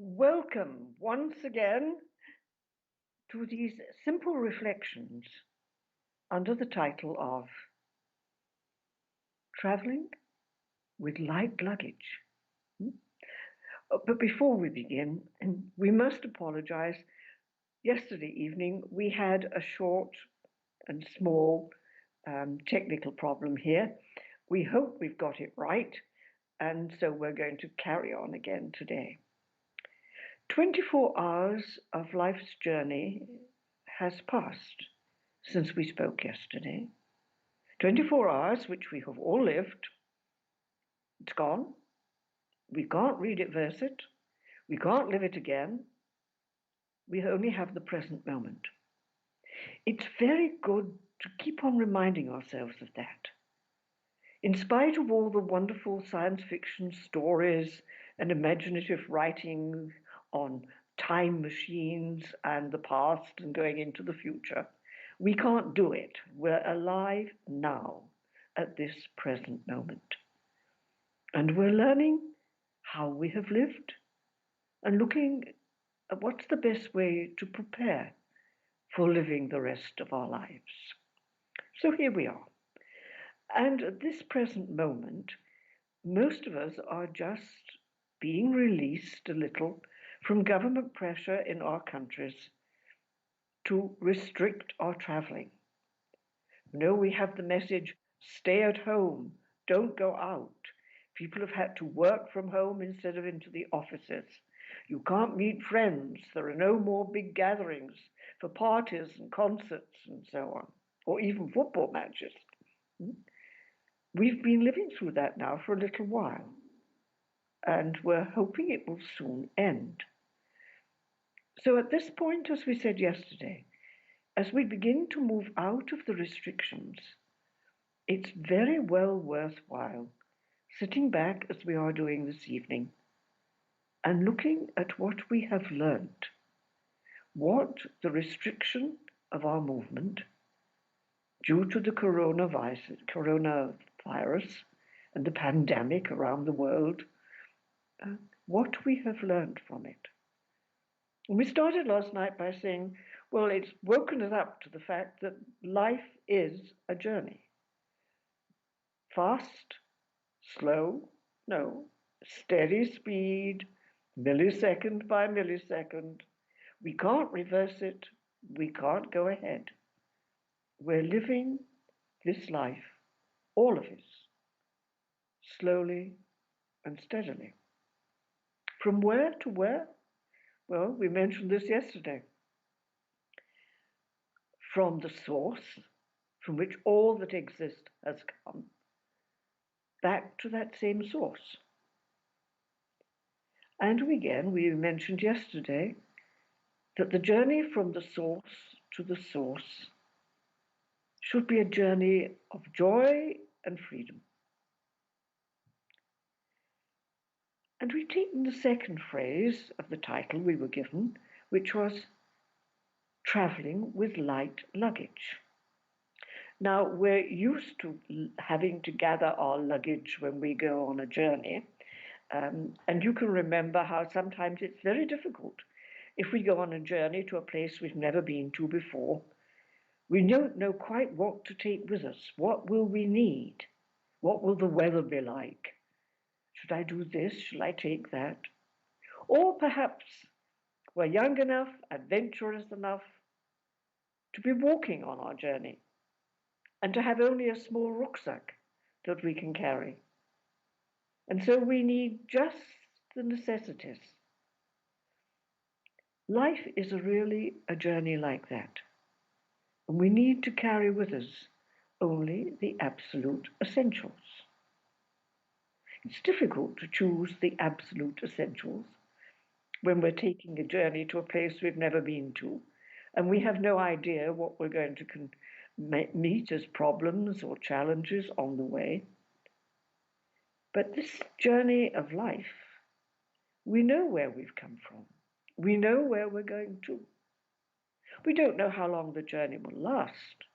Welcome once again to these simple reflections under the title of Traveling with Light Luggage. But before we begin, we must apologize. Yesterday evening, we had a short and small technical problem here. We hope we've got it right, and so we're going to carry on again today. 24 hours of life's journey has passed since we spoke yesterday. 24 hours, which we have all lived, it's gone. We can't read it, verse it. We can't live it again. We only have the present moment. It's very good to keep on reminding ourselves of that. In spite of all the wonderful science fiction stories and imaginative writing on time machines and the past and going into the future, we can't do it. We're alive now at this present moment. And we're learning how we have lived and looking at what's the best way to prepare for living the rest of our lives. So here we are. And at this present moment, most of us are just being released a little from government pressure in our countries to restrict our traveling. We have the message, stay at home, don't go out. People have had to work from home instead of into the offices. You can't meet friends. There are no more big gatherings for parties and concerts and so on, or even football matches. We've been living through that now for a little while, and we're hoping it will soon end. So at this point, as we said yesterday, as we begin to move out of the restrictions, it's very well worthwhile sitting back as we are doing this evening and looking at what we have learned, what the restriction of our movement due to the coronavirus and the pandemic around the world, what we have learned from it. And we started last night by saying, well, it's woken us up to the fact that life is a journey. Fast, slow, no, steady speed, millisecond by millisecond. We can't reverse it. We can't go ahead. We're living this life, all of us, slowly and steadily. From where to where? Well, we mentioned this yesterday. From the source from which all that exists has come, back to that same source. And again, we mentioned yesterday that the journey from the source to the source should be a journey of joy and freedom. And we've taken the second phrase of the title we were given, which was traveling with light luggage. Now, we're used to having to gather our luggage when we go on a journey. And you can remember how sometimes it's very difficult. If we go on a journey to a place we've never been to before, we don't know quite what to take with us. What will we need? What will the weather be like? Should I do this? Should I take that? Or perhaps we're young enough, adventurous enough to be walking on our journey and to have only a small rucksack that we can carry. And so we need just the necessities. Life is really a journey like that. And we need to carry with us only the absolute essentials. It's difficult to choose the absolute essentials when we're taking a journey to a place we've never been to, and we have no idea what we're going to meet as problems or challenges on the way. But this journey of life, we know where we've come from. We know where we're going to. We don't know how long the journey will last.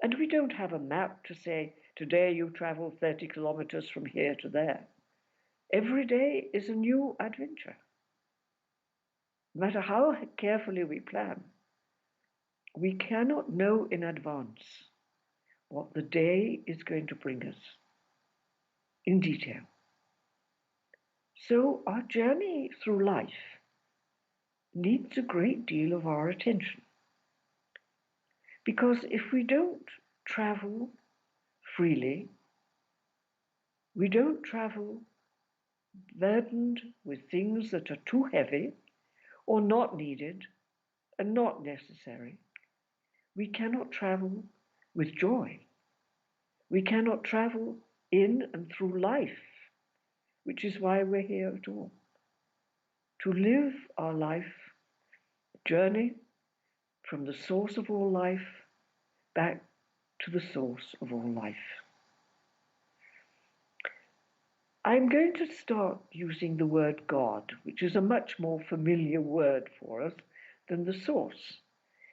And we don't have a map to say, today you travel 30 kilometers from here to there. Every day is a new adventure. No matter how carefully we plan, we cannot know in advance what the day is going to bring us in detail. So our journey through life needs a great deal of our attention. Because if we don't travel freely, we don't travel burdened with things that are too heavy or not needed and not necessary, we cannot travel with joy. We cannot travel in and through life, which is why we're here at all. To live our life journey from the source of all life back to the source of all life. I'm going to start using the word God, which is a much more familiar word for us than the source.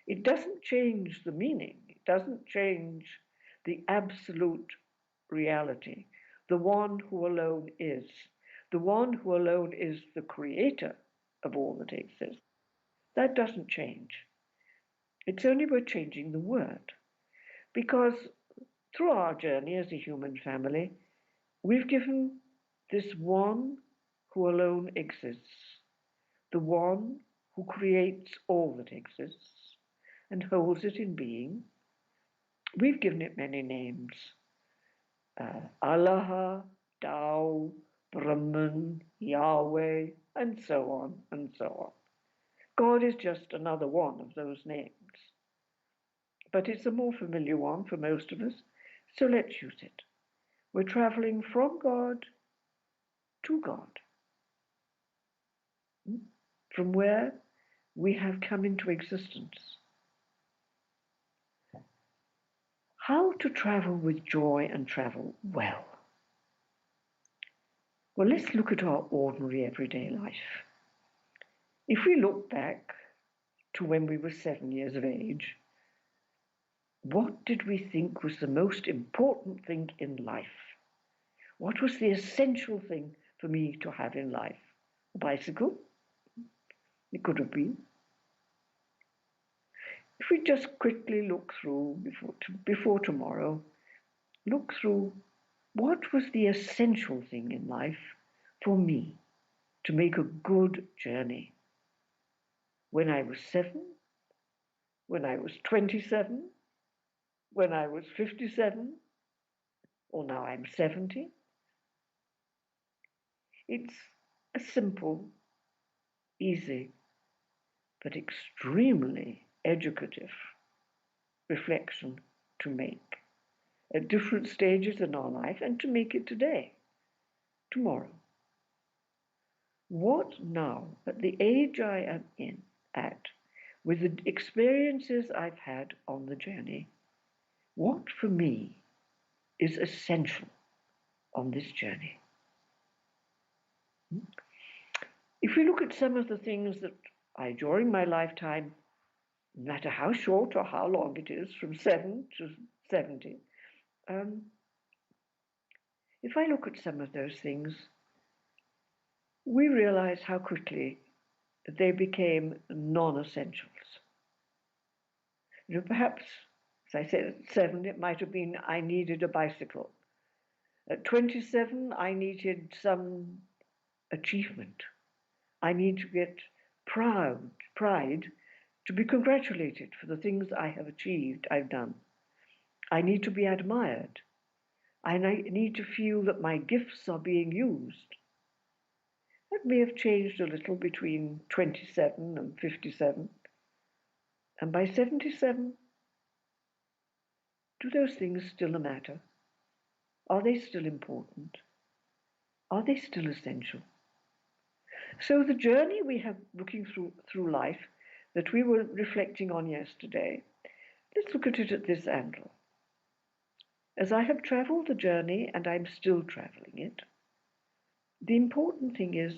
It doesn't change the meaning, it doesn't change the absolute reality, the one who alone is, the one who alone is the creator of all that exists. That doesn't change. It's only we're changing the word. Because through our journey as a human family, we've given this one who alone exists, the one who creates all that exists and holds it in being. We've given it many names. Allah, Tao, Brahman, Yahweh, and so on and so on. God is just another one of those names. But it's a more familiar one for most of us, so let's use it. We're traveling from God to God, from where we have come into existence. How to travel with joy and travel well? Well, let's look at our ordinary everyday life. If we look back to when we were 7 years of age, what did we think was the most important thing in life? What was the essential thing for me to have in life? A bicycle? It could have been. If we just quickly look through before tomorrow, look through what was the essential thing in life for me to make a good journey. When I was 7, when I was 27, when I was 57, or now I'm 70. It's a simple, easy, but extremely educative reflection to make at different stages in our life and to make it today, tomorrow. What now, at the age I am at, with the experiences I've had on the journey, what for me is essential on this journey? If we look at some of the things that I, during my lifetime, no matter how short or how long it is, from 7 to 70, if I look at some of those things, we realize how quickly they became non-essentials. Perhaps, as I said, at 7, it might have been I needed a bicycle. At 27, I needed some achievement. I need to get pride to be congratulated for the things I have achieved, I've done. I need to be admired. I need to feel that my gifts are being used. That may have changed a little between 27 and 57. And by 77, do those things still matter? Are they still important? Are they still essential? So the journey we have looking through life that we were reflecting on yesterday, let's look at it at this angle. As I have traveled the journey and I'm still traveling it, the important thing is,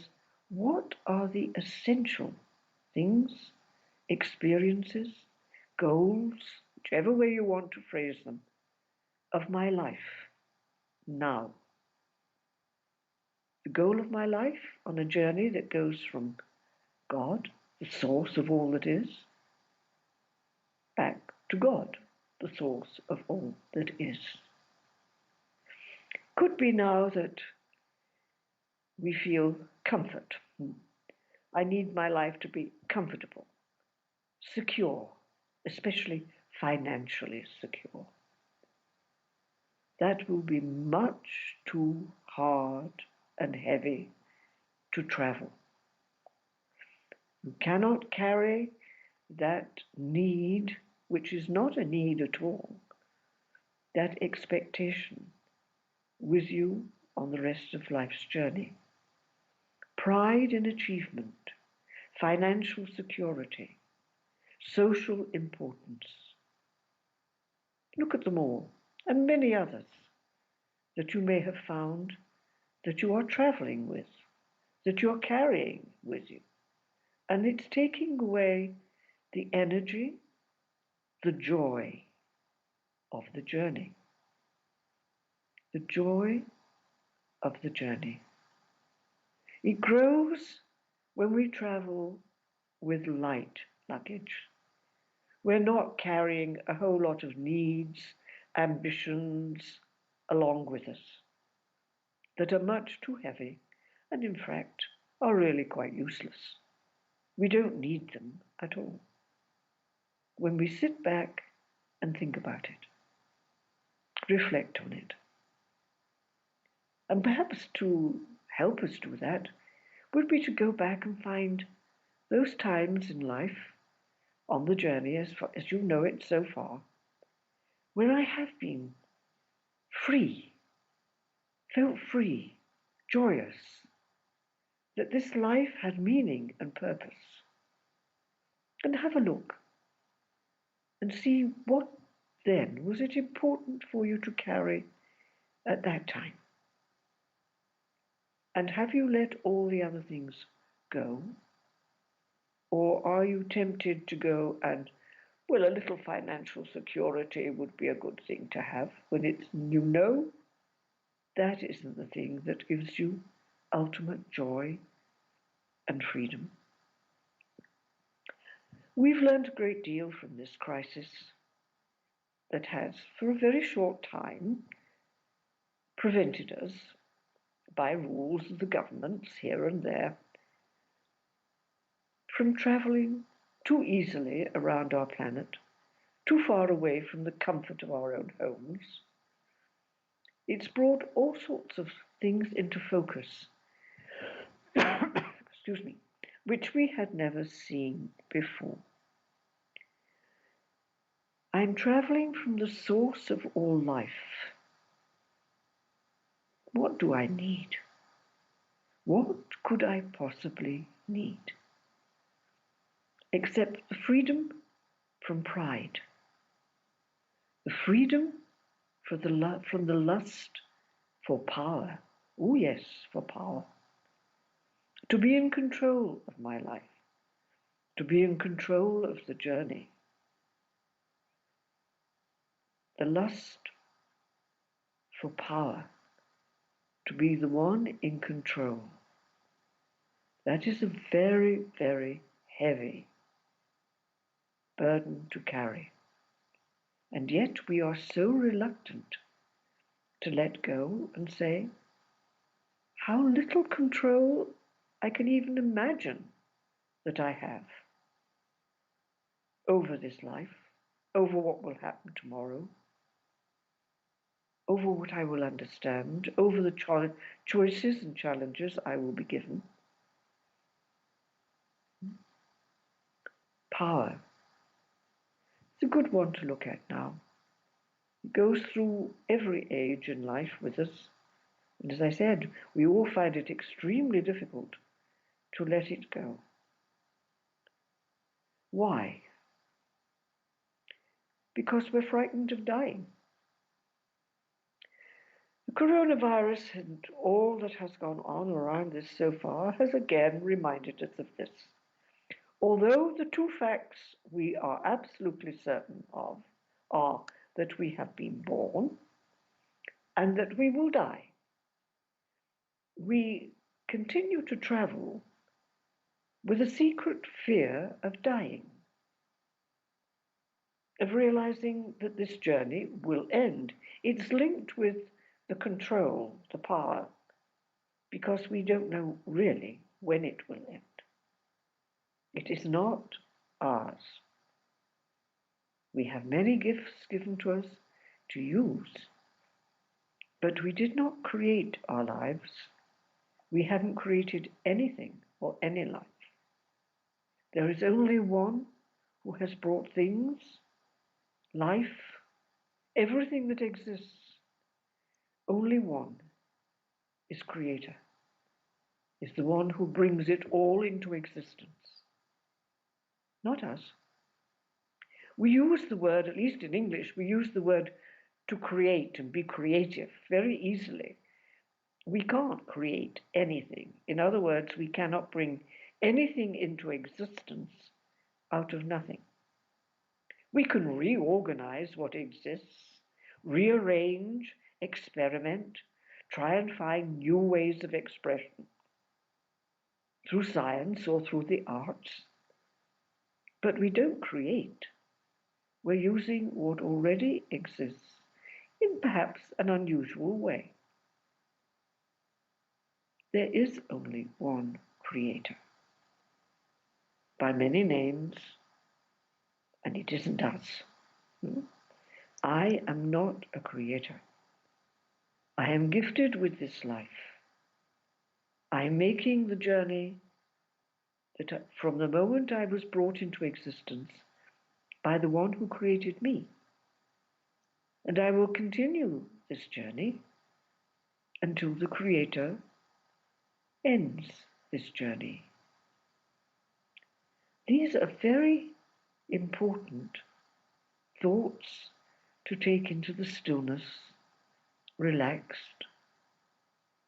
what are the essential things, experiences, goals, whichever way you want to phrase them, of my life now? The goal of my life on a journey that goes from God the source of all that is, back to God, the source of all that is. Could be now that we feel comfort. I need my life to be comfortable, secure, especially financially secure. That will be much too hard and heavy to travel. You cannot carry that need, which is not a need at all, that expectation with you on the rest of life's journey. Pride in achievement, financial security, social importance. Look at them all, and many others that you may have found that you are traveling with, that you're carrying with you. And it's taking away the energy, the joy of the journey. The joy of the journey. It grows when we travel with light luggage. We're not carrying a whole lot of needs, ambitions along with us that are much too heavy and, in fact, are really quite useless. We don't need them at all. When we sit back and think about it, reflect on it. And perhaps to help us do that would be to go back and find those times in life on the journey, as you know it so far, where I have been free, felt free, joyous, that this life had meaning and purpose. And have a look and see what then was it important for you to carry at that time. And have you let all the other things go? Or are you tempted to go and, well, a little financial security would be a good thing to have, when it's, you know, that isn't the thing that gives you ultimate joy and freedom. We've learned a great deal from this crisis that has, for a very short time, prevented us, by rules of the governments here and there, from travelling too easily around our planet, too far away from the comfort of our own homes. It's brought all sorts of things into focus, excuse me, which we had never seen before. I'm travelling from the source of all life. What do I need? What could I possibly need? Except the freedom from pride, the freedom from the lust for power. Oh yes, for power. To be in control of my life, to be in control of the journey. The lust for power, to be the one in control. That is a very, very heavy burden to carry. And yet we are so reluctant to let go and say, how little control I can even imagine that I have over this life, over what will happen tomorrow, over what I will understand, over the choices and challenges I will be given. Power. It's a good one to look at now. It goes through every age in life with us. And as I said, we all find it extremely difficult to let it go. Why? Because we're frightened of dying. The coronavirus and all that has gone on around this so far has again reminded us of this. Although the two facts we are absolutely certain of are that we have been born and that we will die, we continue to travel with a secret fear of dying, of realizing that this journey will end. It's linked with the control, the power, because we don't know really when it will end. It is not ours. We have many gifts given to us to use, but we did not create our lives. We haven't created anything or any life. There is only one who has brought things, life, everything that exists. Only one is creator, is the one who brings it all into existence, not us. We use the word, at least in English, we use the word to create and be creative very easily. We can't create anything. In other words, we cannot bring anything into existence out of nothing. We can reorganize what exists, rearrange, experiment, try and find new ways of expression through science or through the arts. But we don't create. We're using what already exists in perhaps an unusual way. There is only one creator, by many names, and it isn't us. I am not a creator. I am gifted with this life. I am making the journey that from the moment I was brought into existence by the one who created me. And I will continue this journey until the Creator ends this journey. These are very important thoughts to take into the stillness, relaxed,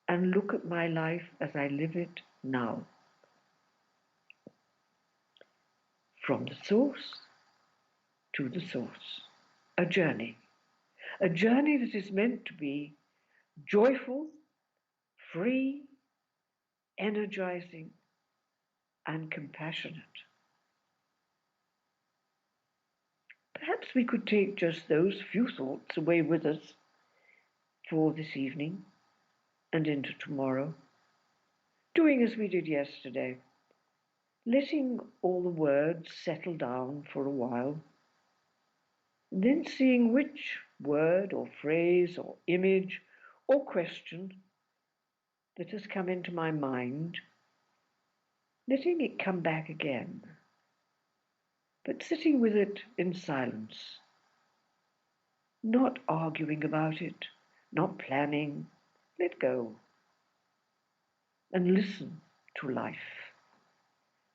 and look at my life as I live it now. From the source to the source. A journey that is meant to be joyful, free, energizing, and compassionate. Perhaps we could take just those few thoughts away with us for this evening and into tomorrow, doing as we did yesterday, letting all the words settle down for a while, and then seeing which word or phrase or image or question that has come into my mind, letting it come back again, but sitting with it in silence, not arguing about it, not planning. Let go and listen to life,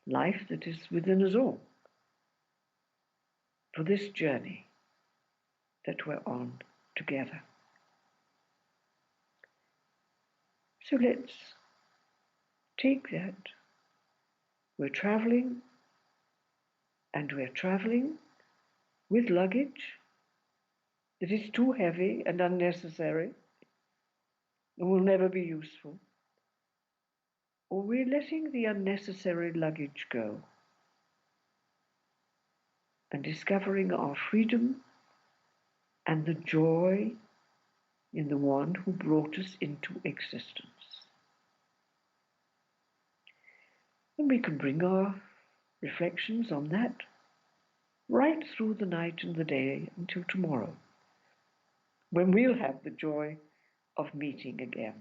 life that is within us all, for this journey that we're on together. So let's take that. We're traveling, and we're traveling with luggage that is too heavy and unnecessary and will never be useful. Or we're letting the unnecessary luggage go and discovering our freedom and the joy in the one who brought us into existence. And we can bring our reflections on that right through the night and the day until tomorrow, when we'll have the joy of meeting again.